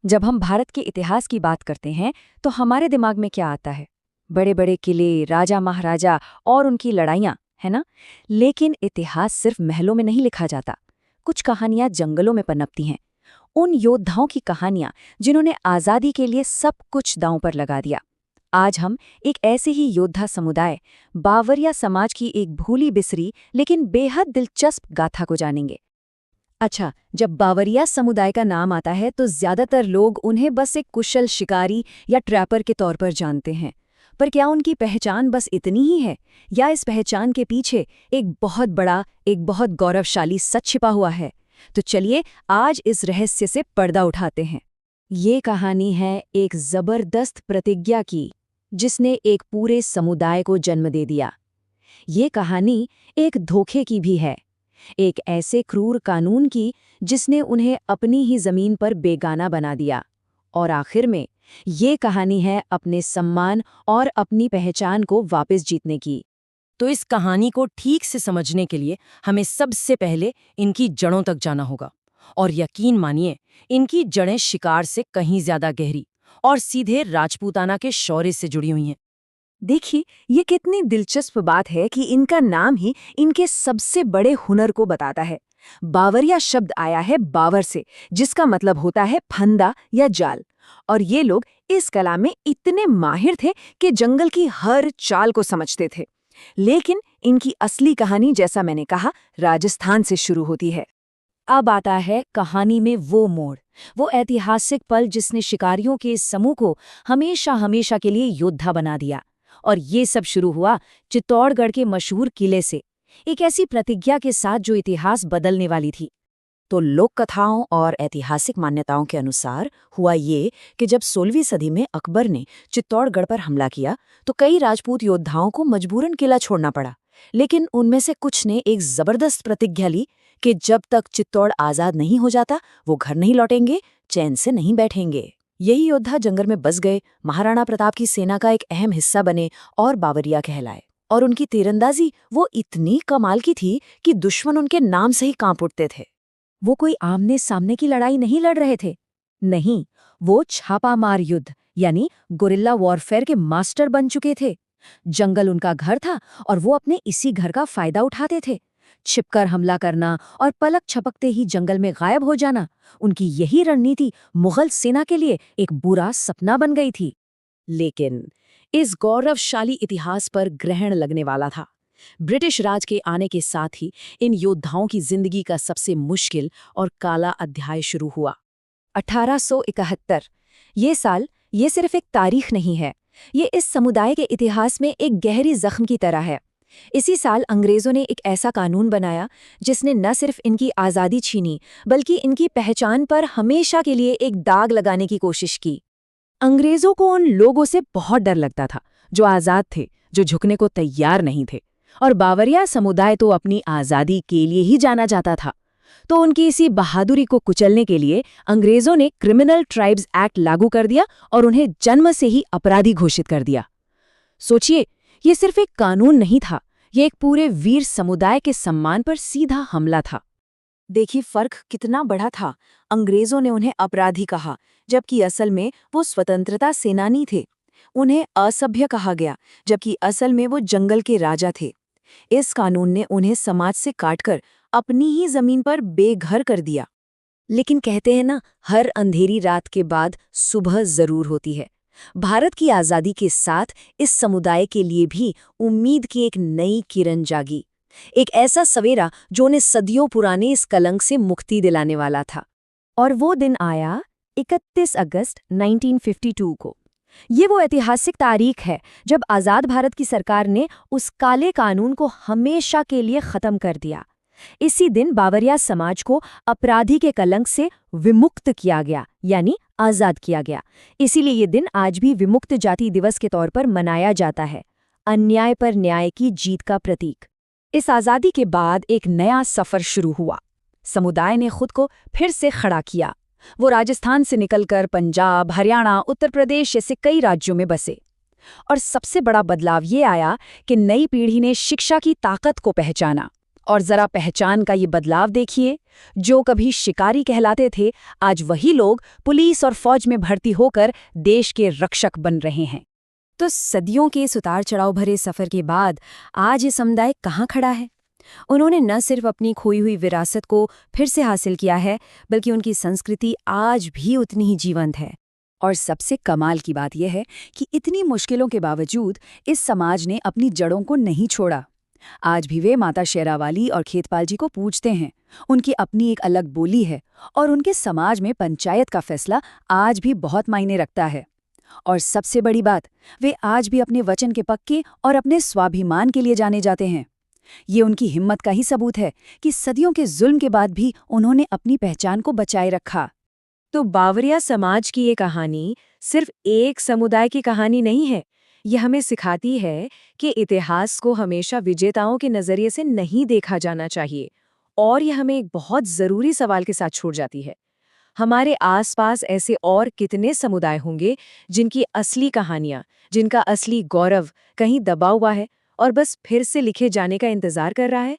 जब हम भारत के इतिहास की बात करते हैं तो हमारे दिमाग में क्या आता है? बड़े बड़े किले, राजा महाराजा और उनकी लड़ाइयाँ, है ना? लेकिन इतिहास सिर्फ महलों में नहीं लिखा जाता। कुछ कहानियाँ जंगलों में पनपती हैं। उन योद्धाओं की कहानियाँ जिन्होंने आज़ादी के लिए सब कुछ दांव पर लगा दिया। आज हम एक ऐसे ही योद्धा समुदाय, बावरिया समाज की एक भूली बिसरी लेकिन बेहद दिलचस्प गाथा को जानेंगे। अच्छा, जब बावरिया समुदाय का नाम आता है तो ज्यादातर लोग उन्हें बस एक कुशल शिकारी या ट्रैपर के तौर पर जानते हैं। पर क्या उनकी पहचान बस इतनी ही है, या इस पहचान के पीछे एक बहुत बड़ा, एक बहुत गौरवशाली सच छिपा हुआ है? तो चलिए आज इस रहस्य से पर्दा उठाते हैं। ये कहानी है एक जबरदस्त प्रतिज्ञा की, जिसने एक पूरे समुदाय को जन्म दे दिया। ये कहानी एक धोखे की भी है, एक ऐसे क्रूर कानून की जिसने उन्हें अपनी ही जमीन पर बेगाना बना दिया। और आखिर में ये कहानी है अपने सम्मान और अपनी पहचान को वापस जीतने की। तो इस कहानी को ठीक से समझने के लिए हमें सबसे पहले इनकी जड़ों तक जाना होगा। और यकीन मानिए, इनकी जड़ें शिकार से कहीं ज्यादा गहरी और सीधे राजपूताना के शौर्य से जुड़ी हुई हैं। देखिए, ये कितनी दिलचस्प बात है कि इनका नाम ही इनके सबसे बड़े हुनर को बताता है। बावरिया शब्द आया है बावर से, जिसका मतलब होता है फंदा या जाल। और ये लोग इस कला में इतने माहिर थे कि जंगल की हर चाल को समझते थे। लेकिन इनकी असली कहानी, जैसा मैंने कहा, राजस्थान से शुरू होती है। अब आता है कहानी में वो मोड़, वो ऐतिहासिक पल जिसने शिकारियों के इस समूह को हमेशा हमेशा के लिए योद्धा बना दिया। और ये सब शुरू हुआ चित्तौड़गढ़ के मशहूर किले से, एक ऐसी प्रतिज्ञा के साथ जो इतिहास बदलने वाली थी। तो लोक कथाओं और ऐतिहासिक मान्यताओं के अनुसार हुआ ये कि जब 16वीं सदी में अकबर ने चित्तौड़गढ़ पर हमला किया तो कई राजपूत योद्धाओं को मजबूरन किला छोड़ना पड़ा। लेकिन उनमें से कुछ ने एक जबरदस्त प्रतिज्ञा ली कि जब तक चित्तौड़ आजाद नहीं हो जाता वो घर नहीं लौटेंगे, चैन से नहीं बैठेंगे। यही योद्धा जंगल में बस गए, महाराणा प्रताप की सेना का एक अहम हिस्सा बने और बावरिया कहलाए। और उनकी तीरंदाजी वो इतनी कमाल की थी कि दुश्मन उनके नाम से ही कांप उठते थे। वो कोई आमने सामने की लड़ाई नहीं लड़ रहे थे, नहीं, वो छापामार युद्ध यानी गुरिल्ला वॉरफेयर के मास्टर बन चुके थे। जंगल उनका घर था और वो अपने इसी घर का फायदा उठाते थे। छिपकर हमला करना और पलक छपकते ही जंगल में गायब हो जाना, उनकी यही रणनीति मुगल सेना के लिए एक बुरा सपना बन गई थी। लेकिन इस गौरवशाली इतिहास पर ग्रहण लगने वाला था। ब्रिटिश राज के आने के साथ ही इन योद्धाओं की जिंदगी का सबसे मुश्किल और काला अध्याय शुरू हुआ। 1871 ये साल, ये सिर्फ एक तारीख नहीं है, ये इस समुदाय के इतिहास में एक गहरी जख्म की तरह है। इसी साल अंग्रेजों ने एक ऐसा कानून बनाया जिसने न सिर्फ इनकी आज़ादी छीनी बल्कि इनकी पहचान पर हमेशा के लिए एक दाग लगाने की कोशिश की। अंग्रेजों को उन लोगों से बहुत डर लगता था जो आज़ाद थे, जो झुकने को तैयार नहीं थे। और बावरिया समुदाय तो अपनी आज़ादी के लिए ही जाना जाता था। तो उनकी इसी बहादुरी को कुचलने के लिए अंग्रेजों ने क्रिमिनल ट्राइब्स एक्ट लागू कर दिया और उन्हें जन्म से ही अपराधी घोषित कर दिया। सोचिए, ये सिर्फ एक कानून नहीं था, ये एक पूरे वीर समुदाय के सम्मान पर सीधा हमला था। देखिए फर्क कितना बड़ा था। अंग्रेजों ने उन्हें अपराधी कहा, जबकि असल में वो स्वतंत्रता सेनानी थे। उन्हें असभ्य कहा गया, जबकि असल में वो जंगल के राजा थे। इस कानून ने उन्हें समाज से काटकर अपनी ही जमीन पर बेघर कर दिया। लेकिन कहते हैं ना, हर अंधेरी रात के बाद सुबह जरूर होती है। भारत की आज़ादी के साथ इस समुदाय के लिए भी उम्मीद की एक नई किरण जागी, एक ऐसा सवेरा जो उन्हें सदियों पुराने इस कलंक से मुक्ति दिलाने वाला था। और वो दिन आया 31 अगस्त 1952 को। ये वो ऐतिहासिक तारीख है जब आज़ाद भारत की सरकार ने उस काले कानून को हमेशा के लिए ख़त्म कर दिया। इसी दिन बावरिया समाज को अपराधी के कलंक से विमुक्त किया गया, यानी आज़ाद किया गया। इसीलिए ये दिन आज भी विमुक्त जाति दिवस के तौर पर मनाया जाता है, अन्याय पर न्याय की जीत का प्रतीक। इस आज़ादी के बाद एक नया सफ़र शुरू हुआ। समुदाय ने खुद को फिर से खड़ा किया। वो राजस्थान से निकलकर पंजाब, हरियाणा, उत्तर प्रदेश जैसे कई राज्यों में बसे। और सबसे बड़ा बदलाव ये आया कि नई पीढ़ी ने शिक्षा की ताकत को पहचाना और जरा पहचान का ये बदलाव देखिए। जो कभी शिकारी कहलाते थे, आज वही लोग पुलिस और फौज में भर्ती होकर देश के रक्षक बन रहे हैं। तो सदियों के इस उतार चढ़ाव भरे सफर के बाद आज ये समुदाय कहाँ खड़ा है? उन्होंने न सिर्फ अपनी खोई हुई विरासत को फिर से हासिल किया है, बल्कि उनकी संस्कृति आज भी उतनी ही जीवंत है। और सबसे कमाल की बात यह है कि इतनी मुश्किलों के बावजूद इस समाज ने अपनी जड़ों को नहीं छोड़ा। आज भी वे माता शेरावाली और खेतपाल जी को पूजते हैं। उनकी अपनी एक अलग बोली है और उनके समाज में पंचायत का फैसला आज भी बहुत मायने रखता है। और सबसे बड़ी बात, वे आज भी अपने वचन के पक्के और अपने स्वाभिमान के लिए जाने जाते हैं। ये उनकी हिम्मत का ही सबूत है कि सदियों के जुल्म के बाद भी उन्होंने अपनी पहचान को बचाए रखा। तो बावरिया समाज की ये कहानी सिर्फ एक समुदाय की कहानी नहीं है। यह हमें सिखाती है कि इतिहास को हमेशा विजेताओं के नजरिए से नहीं देखा जाना चाहिए। और यह हमें एक बहुत जरूरी सवाल के साथ छोड़ जाती है। हमारे आसपास ऐसे और कितने समुदाय होंगे जिनकी असली कहानियां, जिनका असली गौरव कहीं दबा हुआ है और बस फिर से लिखे जाने का इंतजार कर रहा है?